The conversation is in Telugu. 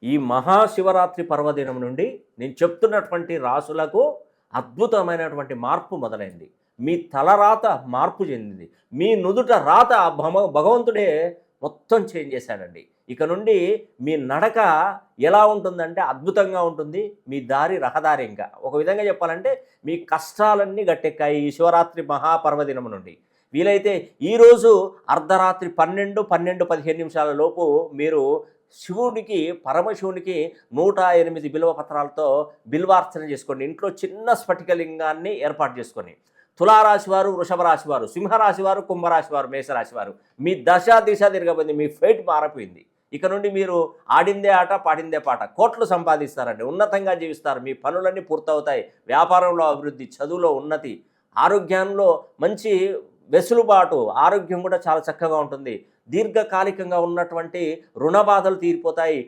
ఈ మహాశివరాత్రి పర్వదినం నుండి నేను చెప్తున్నటువంటి రాసులకు అద్భుతమైనటువంటి మార్పు మొదలైంది. మీ తలరాత మార్పు చెందింది. మీ నుదుట రాత భగవంతుడే మొత్తం చేంజ్ చేశాడండి. ఇక నుండి మీ నడక ఎలా ఉంటుందంటే అద్భుతంగా ఉంటుంది. మీ దారి రహదారి ఇంకా. ఒక విధంగా చెప్పాలంటే మీ కష్టాలన్నీ గట్టెక్కాయి ఈ శివరాత్రి మహాపర్వదినం నుండి. వీలైతే ఈరోజు అర్ధరాత్రి 12:15 లోపు మీరు శివుడికి పరమశివునికి 108 బిల్వ పత్రాలతో బిల్వార్చన చేసుకోండి. ఇంట్లో చిన్న స్ఫటికలింగాన్ని ఏర్పాటు చేసుకొని తులారాశి వారు, వృషభ రాశి వారు, సింహరాశి వారు, కుంభరాశి వారు, మేషరాశి వారు, మీ దశ దిశ తిరగబోయింది. మీ ఫైట్ మారిపోయింది. ఇక నుండి మీరు ఆడిందే ఆట పాడిందే పాట, కోట్లు సంపాదిస్తారండి, ఉన్నతంగా జీవిస్తారు, మీ పనులన్నీ పూర్తవుతాయి, వ్యాపారంలో అభివృద్ధి, చదువులో ఉన్నతి, ఆరోగ్యంలో మంచి వెసులుబాటు, ఆరోగ్యం కూడా చాలా చక్కగా ఉంటుంది. దీర్ఘకాలికంగా ఉన్నటువంటి రుణ బాధలు తీరిపోతాయి.